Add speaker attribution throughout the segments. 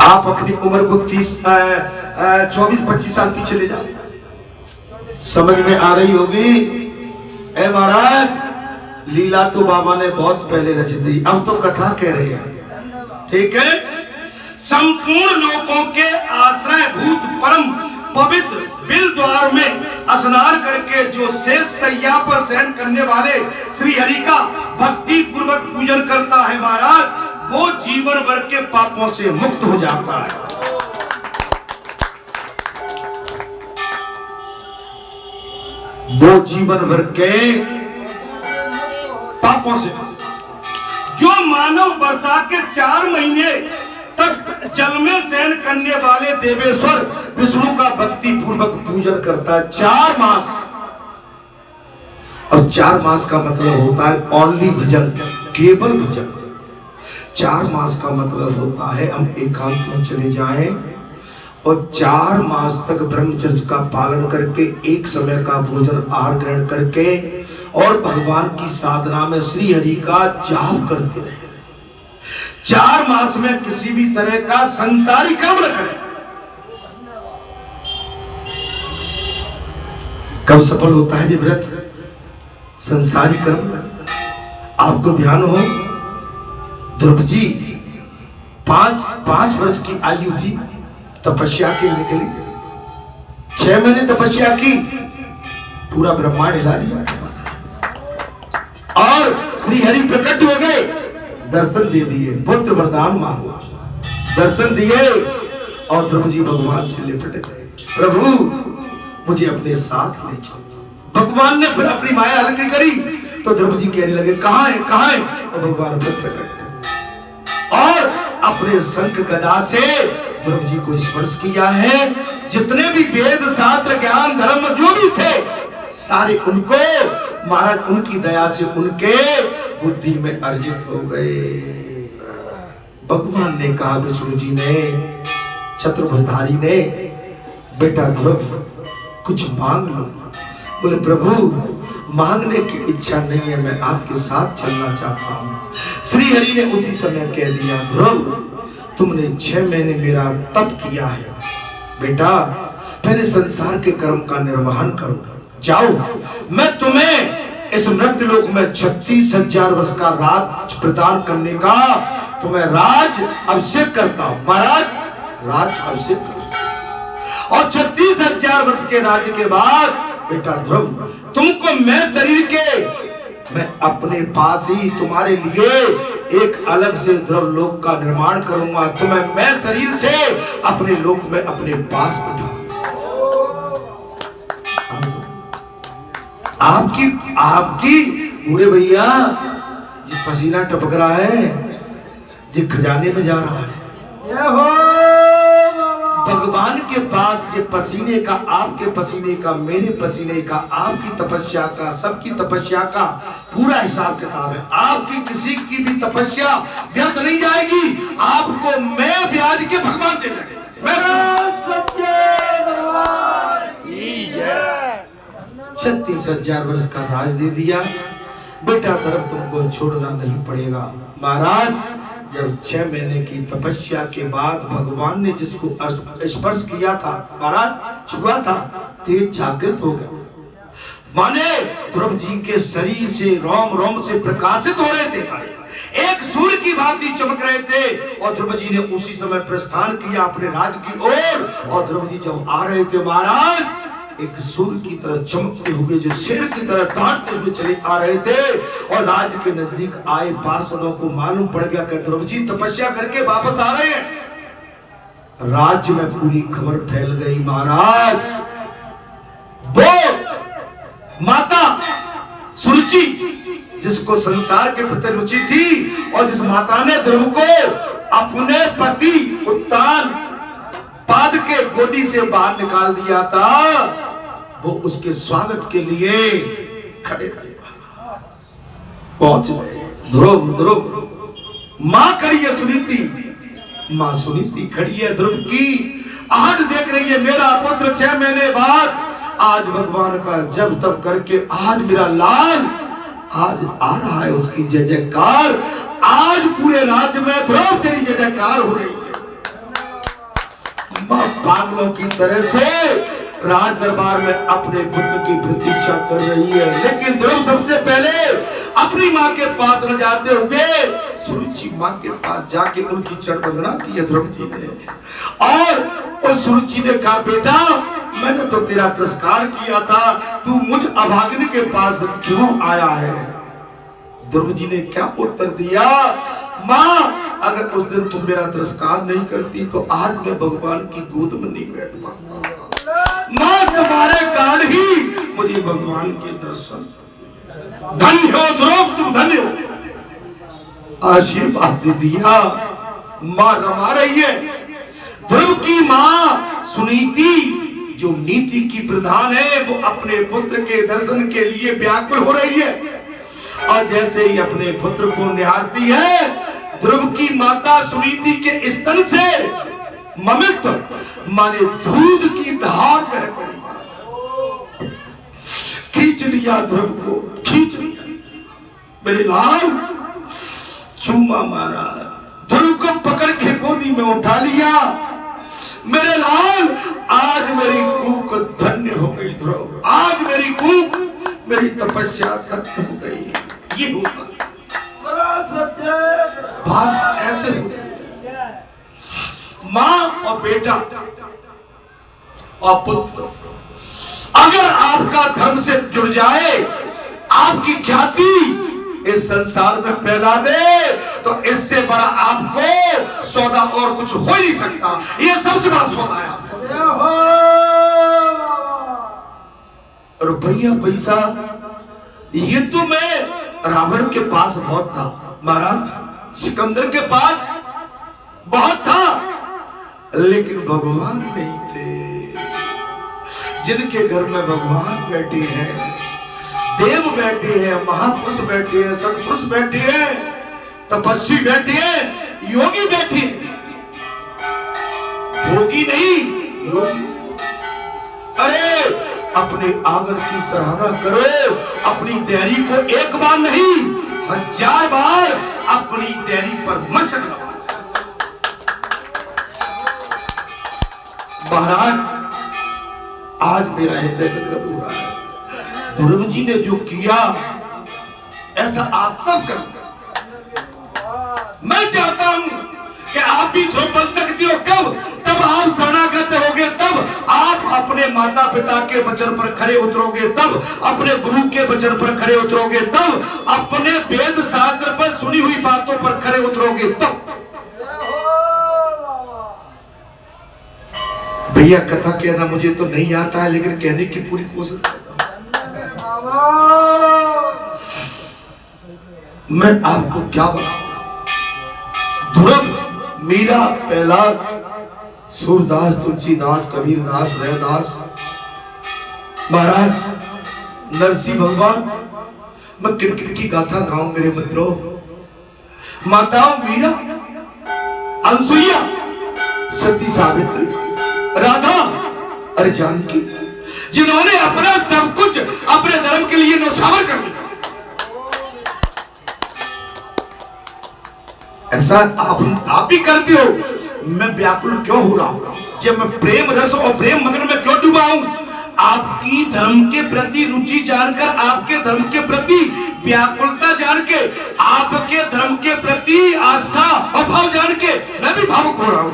Speaker 1: आप अपनी उम्र को 24-25 साल पीछे ले जाओ, समझ में आ रही होगी। ए महाराज, लीला तो बाबा ने बहुत पहले रच दी, अब तो कथा कह रहे हैं, ठीक है। संपूर्ण लोकों के आश्रय भूत परम पवित्र बिल द्वार में स्नान करके जो शेष सैया पर शयन करने वाले श्री हरि का भक्ति पूर्वक पूजन करता है महाराज, वो जीवन भर के पापों से मुक्त हो जाता है। वो जीवन भर के पापों से, जो मानव वर्षा के 4 महीने तक जल में शयन करने वाले देवेश्वर विष्णु का भक्ति पूर्वक पूजन करता है 4 मास। और 4 मास का मतलब होता है ओनली भजन, केवल भजन। 4 मास का मतलब होता है हम एकांत में चले जाएं और 4 मास तक ब्रह्मचर्य का पालन करके एक समय का भोजन आहार ग्रहण करके और भगवान की साधना में श्री हरि का जाप करते रहे। 4 मास में किसी भी तरह का संसारी कर्म न करें। कब सफल होता है ये व्रत? संसारी कर्म। आपको ध्यान हो, ध्रुव जी 5 वर्ष की आयु थी, तपस्या के लिए 6 महीने तपस्या की, पूरा ब्रह्मांड हिला दिया और श्री हरि प्रकट हो गए, दर्शन दे दिए, पुत्र वरदान मांगो, दर्शन दिए और ध्रुव जी भगवान से लिपट गए, प्रभु मुझे अपने साथ ले चलो। भगवान ने फिर अपनी माया हल्की करी तो ध्रुव जी कहने लगे कहां है कहां है, और भगवान फिर प्रकट और अपने शंख गदा से ध्रुव जी को स्पर्श किया है। जितने भी वेद शास्त्र ज्ञान धर्म जो भी थे सारे उनको महाराज उनकी दया से उनके बुद्धि में अर्जित हो गए। भगवान ने कहा विष्णु जी ने, चतुर्भुजधारी ने, बेटा ध्रुव कुछ मांग लो। बोले प्रभु मांगने की इच्छा नहीं है, मैं आपके साथ चलना चाहता हूँ। श्री हरि ने उसी समय कह दिया ध्रुव तुमने 6 महीने मेरा तप किया है, बेटा पहले संसार के कर्म का निर्वहन करो, जाओ मैं तुम्हें इस मृत्यु लोक में 36,000 वर्ष का राज प्रदान करने का तुम्हें राज अभिषेक करता हूं। महाराज राज अभिषेक करो और 36,000 वर्ष के राज्य के बाद बेटा ध्रुव तुमको मैं शरीर के मैं अपने पास ही तुम्हारे लिए एक अलग से ध्रुव लोक का निर्माण करूंगा, तुम्हें मैं शरीर से अपने लोक में अपने पास बिठाऊंगा। आपकी पूरे भैया ये पसीना टपक रहा है, ये खजाने में जा रहा है भगवान के पास। ये पसीने का, आपके पसीने का, मेरे पसीने का, आपकी तपस्या का, सबकी तपस्या का पूरा हिसाब किताब है। आपकी किसी की भी तपस्या व्यर्थ नहीं जाएगी, आपको मैं ब्याज के भगवान दे देंगे। 36,000 वर्ष का राज दे दिया, बेटा तरफ तुमको छोड़ना नहीं पड़ेगा। महाराज जब 6 महीने की तपस्या के बाद भगवान ने जिसको स्पर्श किया था महाराज छुआ था, तेज जागृत हो गया, माने ध्रुव जी के शरीर से रोम रोम से प्रकाशित हो रहे थे, एक सूर्य की भांति चमक रहे थे। और ध्रुव जी ने उसी समय प्रस्थान किया अपने राज की ओर। और ध्रुव जी जब आ रहे थे महाराज एक सूर्य की तरह चमकते हुए जो शेर की तरह दौड़ते हुए चले आ रहे थे और राज के नजदीक आए पार्षदों को मालूम पड़ गया कि ध्रुव जी तपस्या करके वापस आ रहे हैं। राज्य में पूरी खबर फैल गई महाराज। वो माता सुरुचि जिसको संसार के प्रति रुचि थी और जिस माता ने ध्रुव को अपने पति उत्तान पाद के गोदी से बाहर निकाल दिया था, वो उसके स्वागत के लिए खड़े थे। पहुंच ध्रुव ध्रुव मां खड़ी है सुनीति, मां सुनीति खड़ी है ध्रुव की आहट देख रही है। मेरा पुत्र 6 महीने बाद आज भगवान का जब तब करके आज मेरा लाल आज आ रहा है, उसकी जय जयकार आज पूरे राज्य में ध्रुव तेरी जय जयकार हो रही है। मां पागलों की तरह से राज दरबार में अपने पुत्र की प्रतीक्षा कर रही है। लेकिन ध्रुव सबसे पहले अपनी माँ के पास न जाते हुए सुरुचि माँ के पास जाके उनकी चरण वंदना की है ध्रुव जी ने। और उस सुरुचि ने कहा, बेटा मैंने तो तेरा तिरस्कार किया था, तू मुझ अभागिन के पास क्यों आया है? ध्रुव जी ने क्या उत्तर दिया, माँ अगर उस दिन तुम मेरा तिरस्कार नहीं करती तो आज मैं भगवान की गोद में नहीं बैठ पाता। माँ तुम्हारे कारण ही मुझे भगवान के दर्शन, धन्य हो ध्रुव तुम धन्य हो। आशीर्वाद दे दिया। माँ रमा रही है। ध्रुव की माँ सुनीति जो नीति की प्रधान है वो अपने पुत्र के दर्शन के लिए व्याकुल हो रही है। और जैसे ही अपने पुत्र को निहारती है, ध्रुव की माता सुनीति के स्तन से ममित माने दूध की धार बह पड़ी। खींच लिया ध्रुव को, खींच लिया, मेरे लाल चूमा मारा, ध्रुव को पकड़ के गोदी में उठा लिया। मेरे लाल आज मेरी कूक धन्य हो गई ध्रुव, आज मेरी कूक, मेरी तपस्या धन्य हो गई। ये होता बात ऐसे होती, माँ और बेटा और पुत्र अगर आपका धर्म से जुड़ जाए, आपकी ख्याति इस संसार में फैला दे, तो इससे बड़ा आपको सौदा और कुछ हो ही नहीं सकता। ये सबसे बड़ा सौदा है। रुपया पैसा ये तो मैं रावण के पास बहुत था महाराज, सिकंदर के पास बहुत था, लेकिन भगवान नहीं थे। जिनके घर में भगवान बैठे हैं, देव बैठे हैं, महापुरुष बैठे हैं, सत्पुरुष बैठे हैं, तपस्वी बैठे हैं, योगी बैठे हैं, भोगी नहीं योगी। अरे अपने आंगन की सराहना करो, अपनी देहरी को एक बार नहीं 1000 बार अपनी देहरी पर मस्तक लगाओ। महाराज आज मेरा हृदय गदगद हो रहा है। ध्रुव जी ने जो किया ऐसा आप सब करो। मैं चाहता हूं कि आप भी ध्रुव बन सकती हो। कब? तब आप शरणागत होगे, तब आप अपने माता पिता के वचन पर खरे उतरोगे, तब अपने गुरु के वचन पर खरे उतरोगे, तब अपने वेद शास्त्र पर सुनी हुई बातों पर खरे उतरोगे, तब। भैया कथा कहना मुझे तो नहीं आता है, लेकिन कहने की पूरी कोशिश करता हूं। मैं आपको क्या बताऊं, ध्रुव, मीरा, प्रहलाद, सूरदास, तुलसीदास, कबीरदास, रैदास, महाराज नरसिंह भगवान, मैं किरकिर की गाथा गाऊं मेरे मित्रों। माताओं मीरा, अनसुईया, सती सावित्री, राधा और जानकी, जिन्होंने अपना सब कुछ अपने धर्म के लिए न्यौछावर कर दिया। ऐसा आप ही करती हो। मैं व्याकुल क्यों हो रहा हूं? जब मैं प्रेम रस और प्रेम मगन में क्यों डूबा हूं? आपकी धर्म के प्रति रुचि जानकर, आपके धर्म के प्रति व्याकुलता जान के, आपके धर्म के प्रति आस्था और भाव जान के मैं भी भावुक हो रहा हूं।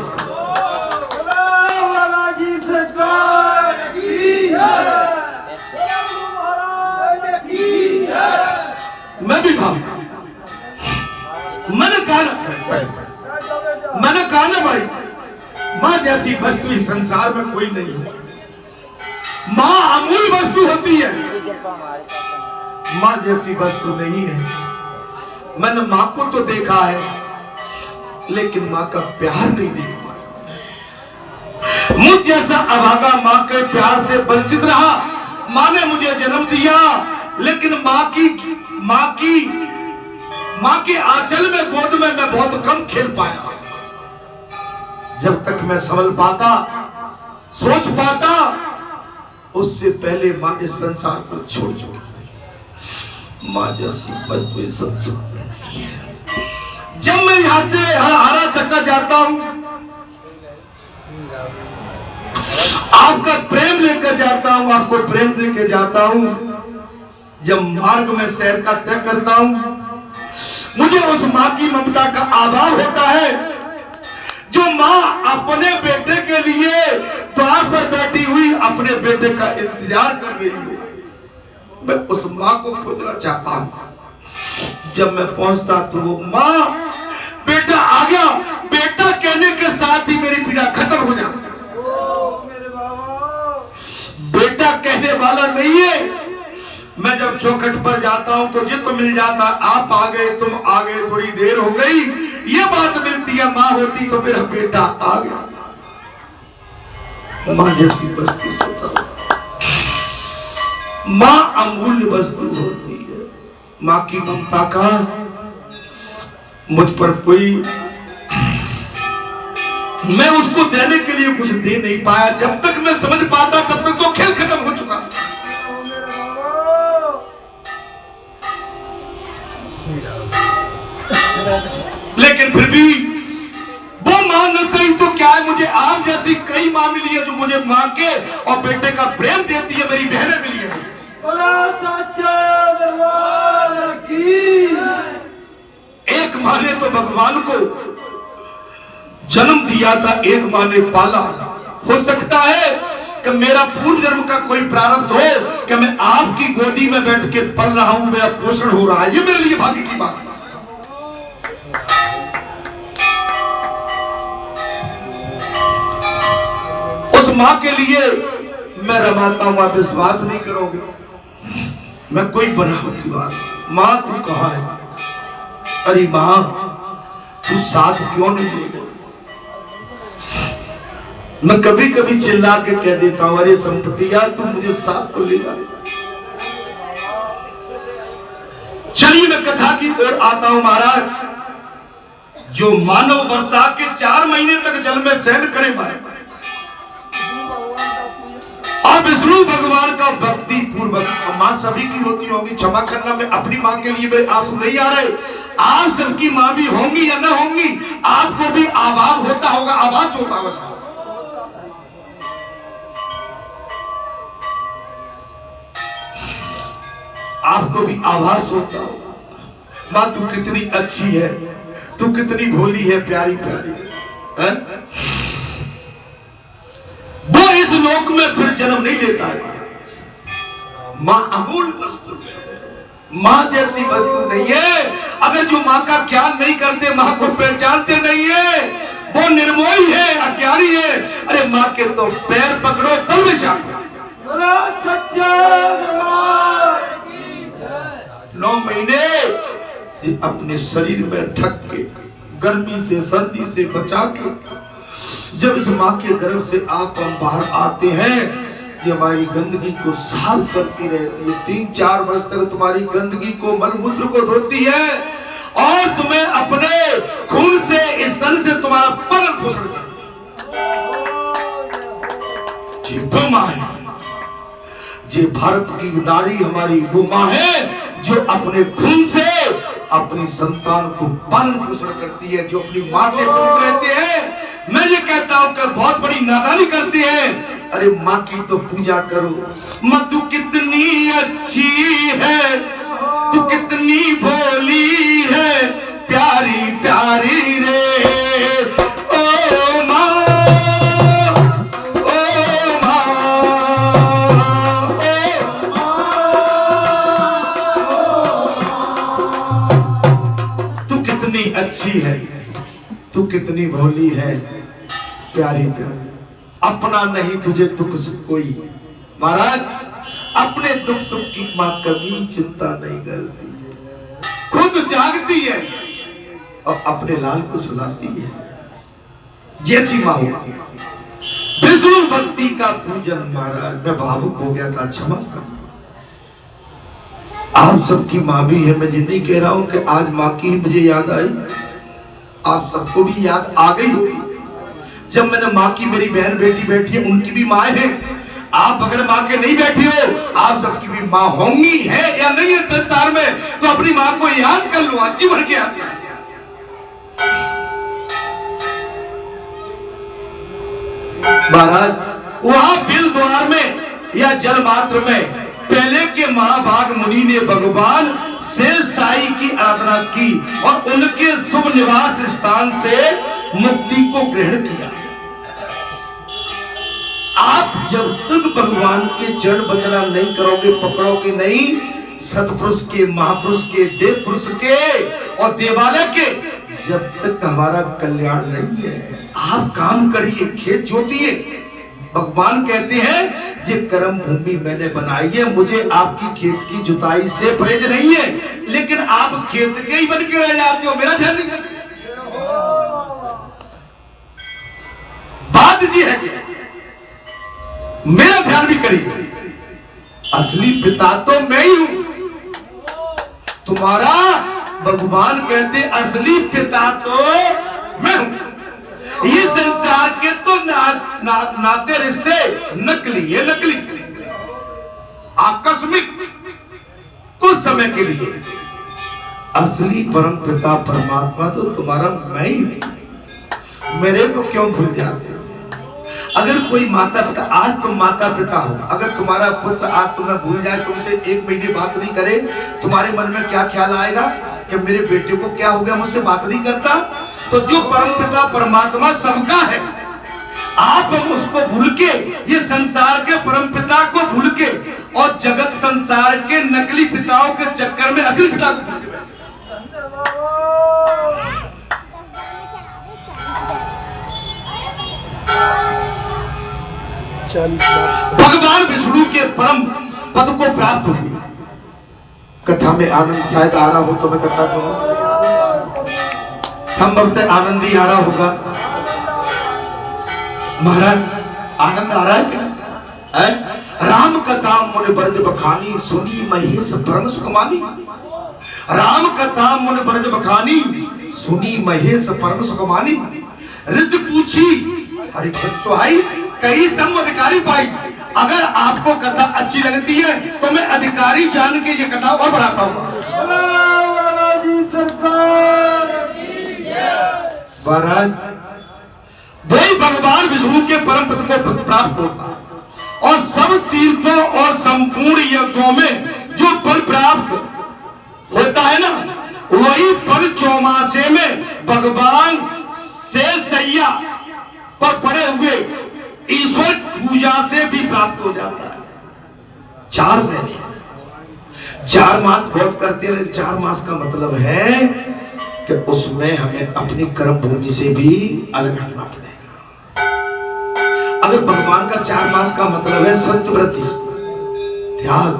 Speaker 1: मैं भी भावुक। मैंने कहा ना भाई, माँ जैसी वस्तु इस संसार में कोई नहीं है। माँ अमूल्य वस्तु होती है, माँ जैसी वस्तु नहीं है। मैंने माँ को तो देखा है, लेकिन माँ का प्यार नहीं देख पाया। मुझ जैसा अभागा माँ के प्यार से वंचित रहा। माँ ने मुझे जन्म दिया, लेकिन माँ के आंचल में, गोद में मैं बहुत कम खेल पाया। जब तक मैं संभल पाता, सोच पाता, उससे पहले माँ इस संसार को छोड़ चुकी। माँ जैसी वस्तु इस संसार में नहीं है। जब मैं यहाँ से हारा थका जाता हूँ, आपका प्रेम लेकर जाता हूं, आपको प्रेम देकर जाता हूं। जब मार्ग में सैर का तय करता हूं, मुझे उस मां की ममता का अभाव होता है, जो मां अपने बेटे के लिए द्वार पर बैठी हुई अपने बेटे का इंतजार कर रही है। मैं उस मां को खोजना चाहता हूं। जब मैं पहुंचता तो वो मां, बेटा आ गया, बेटा कहने के साथ ही मेरी पीड़ा खत्म हो जाती। बेटा कहने वाला नहीं है। मैं जब चौखट पर जाता हूं तो जित मिल जाता, आप आ गए, तुम आ गए, थोड़ी देर हो गई, ये बात मिलती है। मां होती तो मेरा बेटा आ गया। मां जैसी वस्तु सोता, मां अमूल्य वस्तु होती है। मां की ममता का मुझ पर कोई, मैं उसको देने के लिए कुछ दे नहीं पाया। जब तक मैं समझ पाता तब तक तो खेल खत्म हो चुका। लेकिन फिर भी वो मां न सही तो क्या है, मुझे आप जैसी कई मां मिली है जो मुझे मां के और बेटे का प्रेम देती है। मेरी बहनें मिली है। एक मां ने तो भगवान को जन्म दिया था, एक मां ने पाला। हो सकता है कि मेरा पूर्व जन्म का कोई प्रारब्ध हो कि मैं आपकी गोदी में बैठ के पल रहा हूं, मेरा पोषण हो रहा है। ये मेरे लिए भाग्य की बात है। उस मां के लिए मैं रमाता हूं। आप विश्वास नहीं करोगे, मैं कोई बनावटी बात, मां तू कहां है? अरे मां तू साथ क्यों नहीं दे? मैं कभी कभी चिल्ला के कह देता हूं, अरे संपत्तिया तू मुझे साथ तो ले जा। चलिए मैं कथा की ओर आता हूं। महाराज, जो मानव वर्षा के 4 महीने तक जल में शयन करे मारे, और विष्णु भगवान का भक्ति पूर्वक, मां सभी की होती होगी, क्षमा करना, मैं अपनी मां के लिए मेरे आंसू नहीं आ रहे। आप सबकी मां भी होंगी या ना होंगी, आपको भी अभाव होता होगा, आभास होता होगा। आपको भी आभास होता होगा, मां तू कितनी अच्छी है, तू कितनी भोली है, प्यारी प्यारी है? वो इस लोक में फिर जन्म नहीं लेता है। मां अमूल्य वस्तु है, मां जैसी वस्तु नहीं है। अगर जो मां का ख्याल नहीं करते, मां को पहचानते नहीं है, वो निर्मोही है, अज्ञानी है। अरे मां के तो पैर पकड़ो, तल में जाओ। 9 महीने अपने शरीर में ढक के, गर्मी से सर्दी से बचा के, जब इस मां के गर्भ से आप हम बाहर आते हैं, ये हमारी गंदगी को साफ करती रहती है। 3-4 वर्ष तक तुम्हारी गंदगी को, मलमूत्र को धोती है, और तुम्हें अपने खून से, स्तन से तुम्हारा पालन पोषण करती है। वो मां है, ये भारत की नारी हमारी वो मां है जो अपने खून से अपनी संतान को पालन पोषण करती है, जो अपनी मां से दूर रहते हैं। मैं ये कहता हूं कि बहुत बड़ी नादानी करते हैं। अरे मां की तो पूजा करो। मां तू कितनी अच्छी है, तू कितनी भोली है, प्यारी प्यारी रे ओ मां, ओ मां, तू कितनी अच्छी है, तू कितनी भोली है, प्यारी प्यारी। अपना नहीं तुझे दुख सुख कोई। महाराज, अपने दुख सुख की मां कभी चिंता नहीं करती, खुद जागती है और अपने लाल को सुलाती है। जैसी मां होती है। विष्णु भक्ति का पूजन। महाराज, मैं भावुक हो गया था, क्षमा कर। आप सबकी मां भी है, मैं ये नहीं कह रहा हूं कि आज मां की ही मुझे याद आई, आप सबको भी याद आ गई होगी। जब मैंने मां की, मेरी बहन बेटी बैठी है, उनकी भी मां है। आप अगर मां के नहीं बैठी हो, आप सबकी भी मां होंगी, है या नहीं है संसार में, तो अपनी मां को याद कर लो, अच्छी बढ़ के महाराज वहां बिल द्वार में या जल मात्र में पहले के महाभाग मुनि ने भगवान शेष साई की आराधना की और उनके शुभ निवास स्थान से मुक्ति को ग्रहण किया। आप जब तक भगवान के चरण वंदना नहीं करोगे, पकड़ोगे नहीं सतपुरुष के, महापुरुष के, देव पुरुष के और देवालय के, जब तक हमारा कल्याण नहीं है। आप काम करिए, खेत जोतिए। भगवान कहते हैं ये कर्म भूमि मैंने बनाई है, मुझे आपकी खेत की जुताई से परहेज नहीं है, लेकिन आप खेत के ही बन के रह जाते हो, मेरा ध्यान नहीं करते। बात जी है कि मेरा ध्यान भी करिए, असली पिता तो मैं ही हूं तुम्हारा। भगवान कहते असली पिता तो मैं हूं। ये संसार के तो नाते रिश्ते नकली है, नकली आकस्मिक कुछ समय के लिए। असली परम पिता परमात्मा तो तुम्हारा मैं ही हूं। मेरे को क्यों भूल जाते हो? अगर कोई माता पिता, आज तुम माता पिता हो, अगर तुम्हारा पुत्र आज तुम्हें भूल जाए, तुमसे 1 महीने बात नहीं करे, तुम्हारे मन में क्या ख्याल आएगा कि मेरे बेटे को क्या हो गया, मुझसे बात नहीं करता? तो जो परम पिता परमात्मा सबका है, आप उसको भूल के, ये संसार के परम पिता को भूल के और जगत संसार के नकली पिताओं के चक्कर में असली पिता को भूल के भगवान विष्णु के परम पद को प्राप्त हुए। कथा में आनंद शायद आ रहा हो तो मैं कथा कहूं, संभवतः आनंद ही आ रहा होगा। महाराज आनंद आ रहा है क्या? राम कथा मुनि ब्रज बखानी, सुनी महेश परम सुखमानी। राम कथा मुनि ब्रज बखानी, सुनी महेश परम सुखमानी। ऋषि पूछी हरि सुहाई, कई सम अधिकारी पाई। अगर आपको कथा अच्छी लगती है तो मैं अधिकारी जान के ये कथा और बढ़ाता हूँ। महाराज वही भगवान विष्णु के परम पद को प्राप्त होता और सब तीर्थों और संपूर्ण यज्ञों में जो फल प्राप्त होता है ना, वही फल चौमासे में भगवान से सैया पर पड़े हुए ईश्वर पूजा से भी प्राप्त हो जाता है। 4 महीने, 4 मास बहुत करते हैं, 4 मास का मतलब है कि उसमें हमें अपनी कर्म भूमि से भी अलग हटना पड़ेगा। अगर भगवान का 4 मास का मतलब है सत्यव्रती त्याग,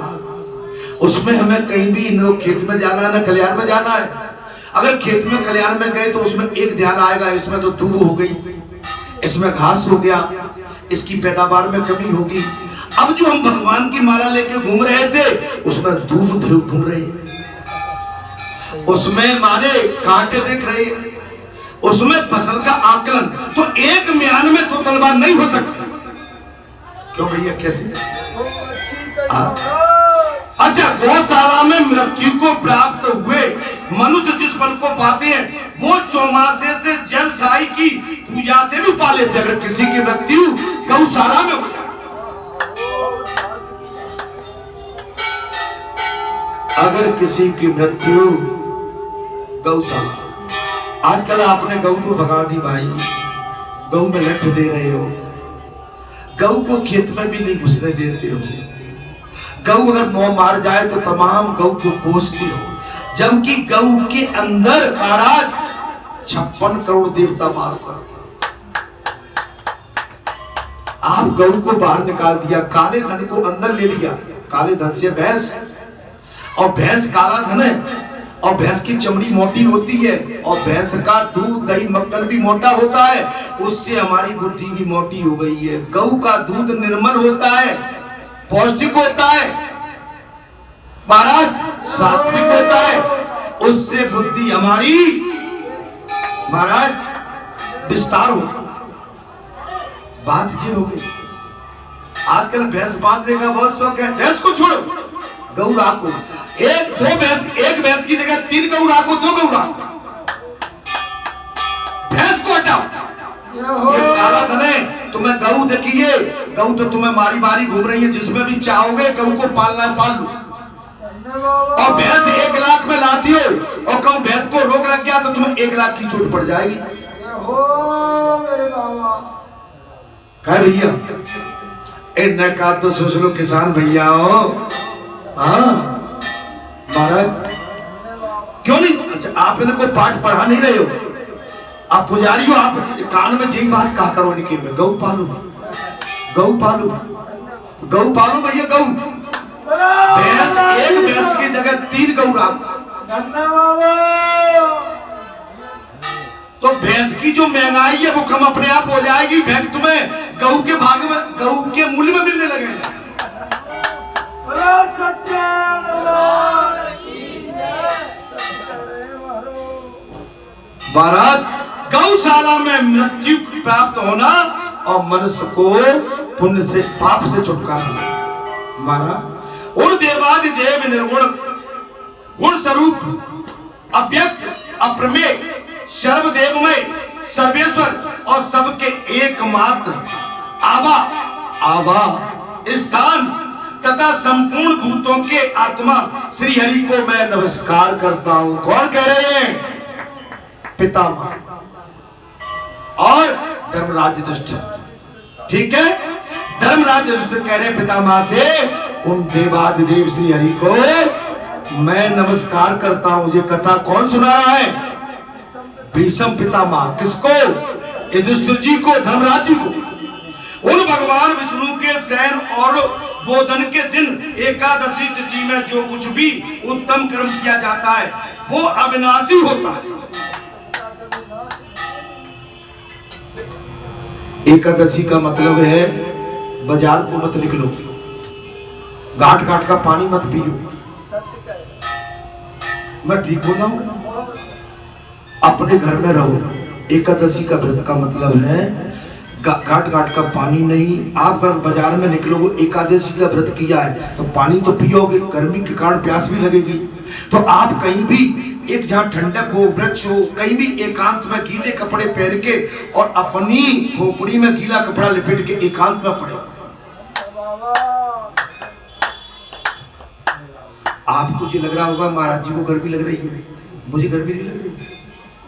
Speaker 1: उसमें हमें कहीं भी न खेत में जाना है न कल्याण में जाना है। अगर खेत में कल्याण में गए तो उसमें एक ध्यान आएगा, इसमें तो दूब हो गई, इसमें घास हो गया, इसकी पैदावार में कमी होगी। अब जो हम भगवान की माला लेके घूम रहे थे उसमें दूब घूम रहे, उसमें मारे कांटे देख रहे, उसमें फसल का आकलन। तो एक म्यान में 2 तलवार नहीं हो सकती। क्यों भैया, कैसे? अच्छा, गौशाला में मृत्यु को प्राप्त हुए मनुष्य जिस फल को पाते हैं वो चौमासे से जल साई की पूजा से भी पा लेते। अगर किसी की मृत्यु गौशाला में हो, अगर किसी की मृत्यु गौशाला, आजकल आपने गौ को भगा दी भाई, गौ में लठ दे रहे हो, गौ को खेत में भी नहीं घुसने देते हो। गौ अगर मुंह मार जाए तो तमाम गौ को पोसती हो, जबकि गौ के अंदर महाराज 56 करोड़ देवता वास करते। आप गौ को बाहर निकाल दिया, काले धन को अंदर ले लिया। काले धन से भैंस, और भैंस काला धन है, और भैंस की चमड़ी मोटी होती है, और भैंस का दूध दही मक्खन भी मोटा होता है, उससे हमारी बुद्धि भी मोटी हो गई है। गौ का दूध निर्मल होता है, पौष्टिक होता है महाराज, सात्विक होता है, उससे बुद्धि हमारी महाराज विस्तार होता। बात ये हो गई, आजकल भैंस बांधने का बहुत शौक है। भैंस को छोड़ो, गौ राखो, एक भैंस की जगह 3 गौ राखो, 2 गौ राखो, भैंस को हटाओ। ये काला धन है तुम्हें गऊ देखिए, गऊ तो तुम्हें मारी मारी घूम रही है, जिसमें भी चाहोगे गऊ को पालना है पाल लो। और भैंस 1 लाख में लाती हो और कहूं भैंस को रोग लग गया तो तुम्हें 1 लाख की छूट पड़ जाएगी। कह भैया इन का तो सोच लो किसान भैया हो। हाँ महाराज क्यों नहीं? अच्छा आप इन्हें कोई पाठ पढ़ा नहीं रहे हो, आप पुजारी हो, आप कान में यही बात कहा करो इनके में, गऊ पालो गऊ पालो गऊ पालो भैया गऊ। भैंस एक भैंस की जगह 3 गऊ रहा तो भैंस की जो महंगाई है वो कम अपने आप हो जाएगी। भैंस तुम्हें गऊ के भाग में, गऊ के मूल्य में मिलने लगेगा। भारत गौशाला में मृत्यु प्राप्त होना और मनुष्य को पुण्य से पाप से छुटकारा। महाराज उन देवादिदेव निर्गुण गुण स्वरूप अव्यक्त अप्रमेय सर्वदेवमय सर्वेश्वर और सबके एकमात्र आभा स्थान तथा संपूर्ण भूतों के आत्मा श्री हरि को मैं नमस्कार करता हूं। कौन कह रहे हैं? पितामह और धर्मराज युधिष्ठिर। ठीक है, धर्मराज युधिष्ठिर कह रहे पितामह से उन देवादिदेव श्री हरि को मैं नमस्कार करता हूं। ये कथा कौन सुना रहा है? भीष्म पितामह। किसको? युधिष्ठिर जी को, धर्मराज जी को। उन भगवान विष्णु के शयन और बोधन के दिन एकादशी तिथि में जो कुछ भी उत्तम कर्म किया जाता है वो अविनाशी होता है। एकादशी का मतलब है बाजार को मत निकलो, घाट घाट का पानी मत पियो। मैं ठीक बोल रहा हूं? अपने घर में रहो। एकादशी का व्रत का मतलब है घाट घाट का पानी नहीं। आप अगर बाजार में निकलोगे, एकादशी का व्रत किया है तो पानी तो पियोगे, गर्मी के कारण प्यास भी लगेगी। तो आप कहीं भी एक जहां ठंडक हो, वृक्ष हो, कहीं भी एकांत में गीले कपड़े पहन के और अपनी खोपड़ी में गीला कपड़ा लपेट के एकांत में पड़े। आपको जो लग रहा होगा महाराज जी को गर्मी लग रही है, मुझे गर्मी नहीं लग रही।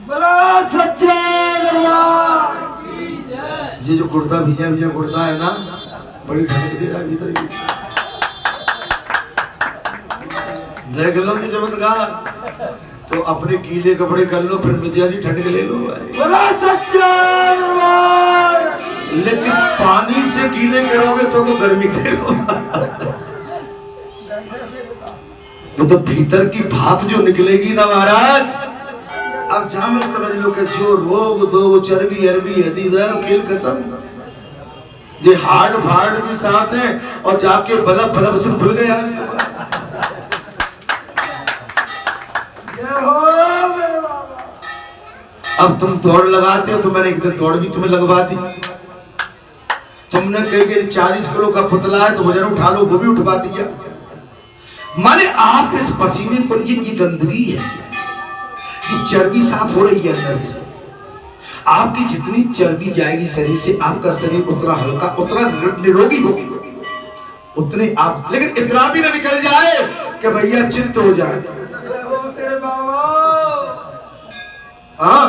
Speaker 2: बोलो सच्चे दरबार की जय।
Speaker 1: ये जो कुर्ता भैया कुर्ता है ना, बड़ी ठंडक दे रहा है भीतर। देख लो जी चमत्कार। तो अपने गीले कपड़े कर लो, फिर मिर्जिया जी ठंड के ले लो।
Speaker 2: बोलो सच्चे दरबार।
Speaker 1: लेकिन पानी से गीले करोगे तो गर्मी देगा। तो भीतर की भाप जो निकलेगी ना महाराज, अब जान समझ लो कि जो रोग दो वो चर्बी अरबी हदी खेल खत्म। ये हार्ड फाड़ की सांस है और जाके बलब बलब से खुल गया। अब तुम दौड़ लगाते हो तो मैंने एक दिन दौड़ भी तुम्हें लगवा दी। तुमने कही 40 किलो का पुतला है तो वजन उठा लो, वो भी उठवा दिया। माने आप इस पसीने को, ये गंदगी है, ये चर्बी साफ हो रही है अंदर से। आपकी जितनी चर्बी जाएगी शरीर से, आपका शरीर उतना हल्का, उतना निरोगी होगी, उतने आप। लेकिन इतना भी ना निकल जाए कि भैया चिंत हो जाए। हाँ,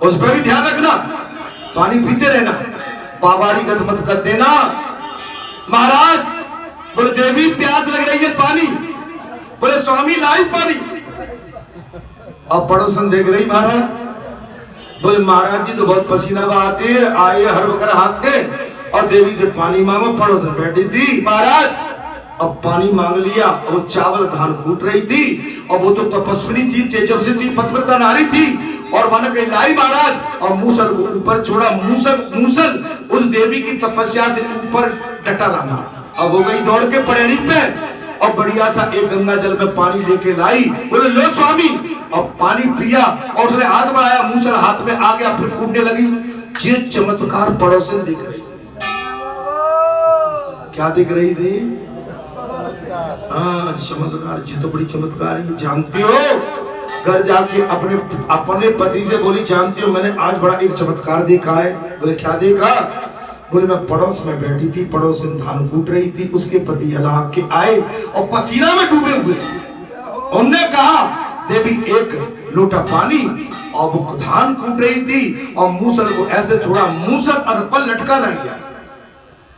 Speaker 1: उस पर भी ध्यान रखना, पानी पीते रहना, बाबारी गत मत कर देना। महाराज बोले देवी प्यास लग रही है, पानी। बोले स्वामी लाई पानी। अब पड़ोसन देख रही महाराज, बोले महाराज जी तो बहुत पसीना बहाते हैं, आए हर वक्त हाथ के और देवी से पानी मांगो। पड़ोसन बैठी थी, महाराज अब पानी मांग लिया। वो चावल धान कूट रही थी और वो तो तपस्विनी थी, तेजस्वी थी, पतिव्रता नारी थी और मन कहीं लाई महाराज और मूसल को ऊपर छोड़ा। मूसल उस देवी की तपस्या से ऊपर डटा रहा। अब हो गई दौड़ के पड़ेरी पे और बढ़िया सा एक गंगा जल में पानी लेके लाई। बोले लो स्वामी। अब पानी पिया और उसने हाथ बढ़ाया, मूसल हाथ में आ गया, फिर कूदने लगी। ये चमत्कार पड़ोसन देख रही। क्या देख रही थी? हाँ चमत्कार, जी तो बड़ी चमत्कार है। जानती हो, घर जाके अपने पति से बोली, जानती हो मैंने आज बड़ा एक चमत्कार देखा है। बोले क्या देखा? बोले मैं पड़ोस में बैठी थी, पड़ोस में धान कूट रही थी, उसके पति हला के आए और पसीना में डूबे हुए। उन्होंने कहा देवी एक लोटा पानी, और वो धान कूट रही थी और मूसल को ऐसे छोड़ा, मूसल अध पर लटका रह गया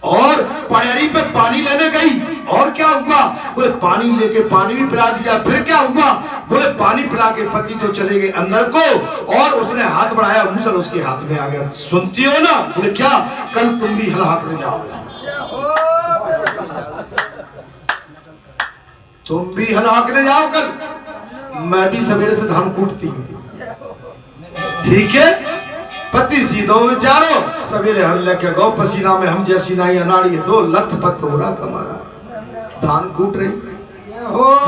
Speaker 1: और पड़ेरी पे पानी लेने गई। और क्या हुआ? बोले पानी लेके पानी भी पिला दिया। फिर क्या हुआ? बोले पानी पिला के पति तो चले गए अंदर को, और उसने हाथ बढ़ाया, मूसल उसके हाथ में आ गया। सुनती हो ना? बोले क्या? कल तुम भी हला कर जाओ, तुम भी हला कर जाओ कल, मैं भी सवेरे से धान कूटती हूँ। ठीक है? पति सीधो विचारो, सवेरे हल लेके गौ, पसीना में हम जैसी नाई अनाड़ी है, दो लथ पथ हो रहा हमारा, धान कूट रही।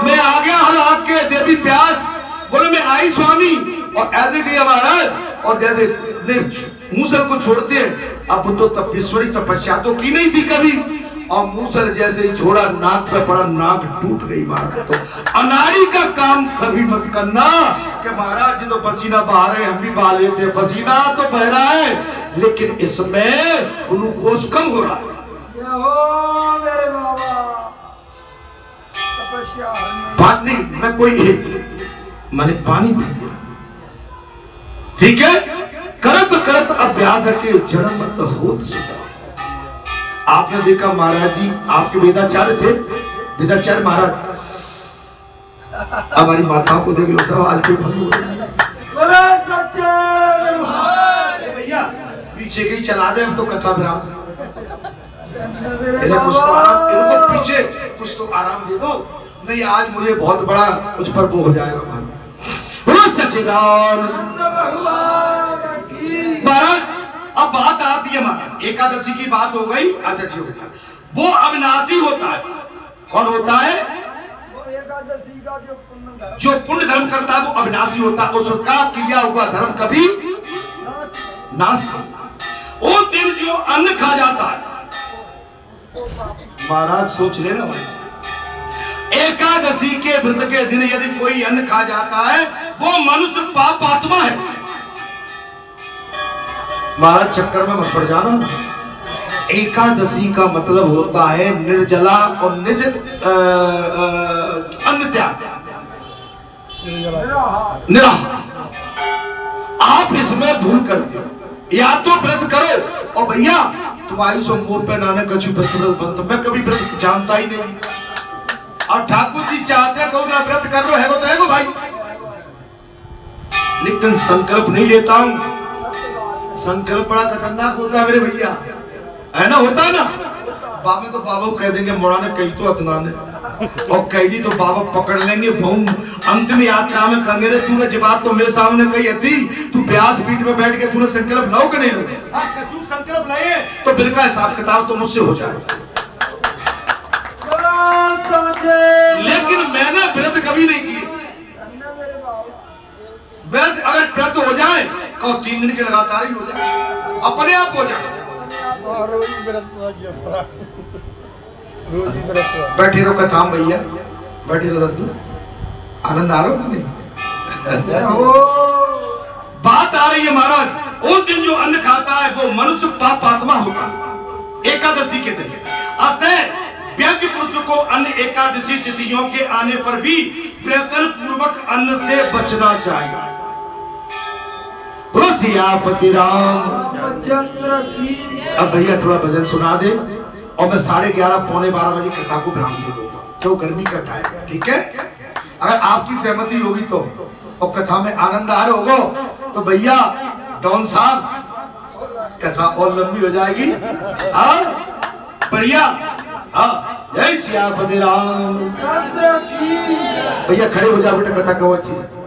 Speaker 1: मैं आ गया हला के, देवी प्यास। बोले मैं आई स्वामी, और ऐसे गई महाराज, और जैसे मूसल को छोड़ते हैं, अब तो तपस्वी तपस्या तो की नहीं थी कभी, और मूसल जैसे ही छोड़ा, नाक पे पड़ा, नाक टूट गई महाराज। तो अनाड़ी का काम कभी मत करना कि महाराज जी तो पसीना बहा रहे, हम भी बहा लेते हैं, पसीना तो बह रहा है, लेकिन इसमें ग्लूकोज कम हो रहा है।
Speaker 2: मेरे बाबा तपस्या
Speaker 1: बात नहीं, मैं कोई मैंने पानी पी दिया, ठीक है? करत करत अभ्यास है कि जड़ मत होत सुधा। आपने देखा महाराज जी, आपके वेदाचार्य थे, वेदाचार्य महाराज, हमारी माताओं को देख लो, सब आज भी भंग हो रहे। भैया पीछे कहीं चला दे हम तो कथा विराम, कुछ तो आराम, इनको पीछे कुछ तो आराम दे दो, नहीं आज मुझे बहुत बड़ा कुछ पर वो हो जाएगा। महाराज अब बात आती है महाराज, एकादशी की बात हो गई। अच्छा ठीक है, वो अविनाशी होता है। कौन होता है?
Speaker 2: वो एकादशी का
Speaker 1: जो पुण्य धर्म करता है वो अविनाशी होता है, उसका किया हुआ धर्म कभी नाश नहीं। वो दिन जो अन्न खा जाता है, महाराज सोच लेना भाई, एकादशी के व्रत के दिन यदि कोई अन्न खा जाता है, वो मनुष्य पाप आत्मा है। महाराज चक्कर में मत पड़ जाना। एकादशी का मतलब होता है निर्जला और निज अन्न त्याग, निराहार। आप इसमें भूल करते हो, या तो व्रत करो, और भैया तुम्हारी सो मोर पे नानक कछु व्रत बनता, मैं कभी व्रत जानता ही नहीं, और ठाकुर जी चाहते हो मैं व्रत कर लो, है तो है भाई, लेकिन संकल्प नहीं लेता हूं। संकल्प बड़ा खतरनाक होता है मेरे भैया, है ना? होता है ना? बाबा तो बाबा कह देंगे मोड़ा ने कही तो अतना ने, और कह दी तो बाबा पकड़ लेंगे भूम। अंतिम यात्रा में कहेंगे रे तूने जब बात तो मेरे सामने कही थी, तू व्यास पीठ में बैठ के तूने संकल्प लाओ कि नहीं लो? हाँ कचू संकल्प लाए तो बिल का हिसाब किताब तो मुझसे हो जाएगा। लेकिन मैंने व्रत कभी नहीं किए। वैसे अगर व्रत हो जाए तो 3 दिन के लगातार ही हो जाए, अपने आप हो जाए। बैठे रहो कथाम भैया, बैठे रहो दद्दू, आनंद आ रहा हो नहीं? बात आ रही है महाराज, उस दिन जो अन्न खाता है वो मनुष्य पाप आत्मा होता है एकादशी के दिन। अतः व्यक्ति पुरुष को अन्य एकादशी तिथियों के आने पर भी प्रयत्न पूर्वक अन्न से बचना चाहिए। सियापति राम। अब भैया थोड़ा भजन सुना दे, और मैं 11:30 पौने 12 बजे कथा को विराम दे दूंगा, तो गर्मी का टाइम है, ठीक है? अगर आपकी सहमति होगी तो, और कथा में आनंद आ रहा होगा तो भैया डॉन साहब कथा और लंबी हो जाएगी। बढ़िया, जय सियापति राम। भैया खड़े हो जाओ बेटा, कथा कहो अच्छी से।